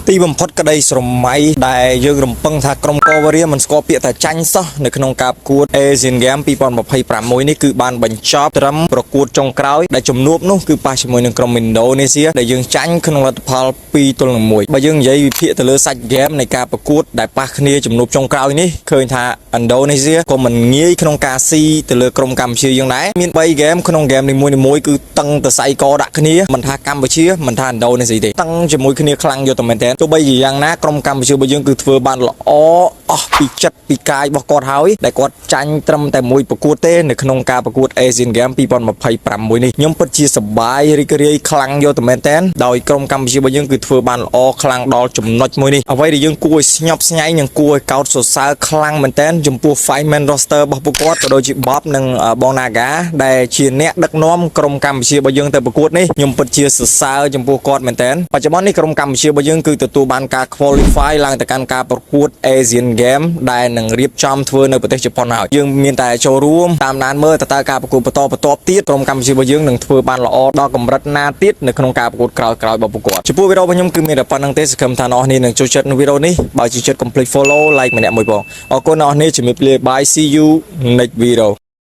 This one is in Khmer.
ទីបំផុតក្តីស្រមៃដែលយើងរំពឹងថាក្រុមកវរៀមិនស្គាល់ពាក្យថាចាញ់សោះនៅក្នុងការប្រកួត Asian Games 2026នេះគឺបានបញ្ចប់ត្រឹមប្រកួតចុងក្រោយដែលជំនួបនោះគឺប៉ះជាមួយនឹងក្រុមឥណ្ឌូនេស៊ីដែលយើងចាញ់ក្នុងលទ្ធផល2-1បើយើងនិយាយវិភាគទៅលើសាច់ហ្គេមនៃការប្រកួតដែលប៉ះគ្នាជំនួបចុងក្រោយនេះឃើញថាឥណ្ឌូនេស៊ីក៏មិនងាយក្នុងការស៊ីទៅលើក្រុមកម្ពុជាយើងដែរមាន3ហ្គេមក្នុងហ្គេមនីមួយៗគឺតឹងទៅសៃកដាក់គ្នាមិនថាកម្ពុជាមិនថាឥណ្ឌូនេស៊ីទេតឹងជាមួយគ្នាខ្លាំងយកតែមែនតើទោះបីជាយ៉ាងណាក្រុមកម្ពុជារបស់យើងគឺធ្វើបានល្អអស់ពីចិត្តពីកាយរបស់គាត់ហើយដែលគាត់ចាញ់ត្រឹមតែមួយប្រកួតទេនៅក្នុងការប្រកួត Asian Games 2026នេះខ្ញុំពិតជាសប្បាយរីករាយខ្លាំងយកតែមែនតើដោយក្រុមកម្ពុជារបស់យើងគឺធ្វើបានល្អខ្លាំងដល់ចំណុចមួយនេះអ្វីដែលយើងគួរឲ្យស្ញប់ស្ញែងនិងគួរឲ្យកោតសរសើរខ្លាំងមែនតើចំពោះ Five Man Roster របស់ពួកគាត់ក៏ដូចជា Bob និងបង Naga ដែលជាអ្នកដឹកនាំក្រុមកម្ពុជារបស់យើងទៅប្រកួតនេះខ្ញុំពិតជាសរសើរចំពោះគាត់មែនតើបច្ចុប្បន្ននេះក្រុមកម្ពុជារបស់យើងគឺទទួលបានការ qualify ឡើងទៅកាន់ការប្រកួត Asian Games ដែលនឹងរៀបចំធ្វើនៅប្រទេសជប៉ុនហើយយើងមានតែចូលរួមតាមដានមើលតើការប្រកួតបន្តទៀតក្រុមកម្ពុជារបស់យើងនឹងធ្វើបានល្អដល់កម្រិតណាទៀតនៅក្នុងការប្រកួតក្រោយៗរបស់ពួកគាត់ចំពោះវីដេអូរបស់ខ្ញុំគឺមានតែប៉ុណ្្នឹងទេសង្ឃឹមថាអ្នកនរនឹងចូលចិត្តនៅវីដេអូនេះបើចូលចិត្ត complete follow like ម្នាក់មួយផងអរគុណអ្នកនរជំរាបលា bye see you next video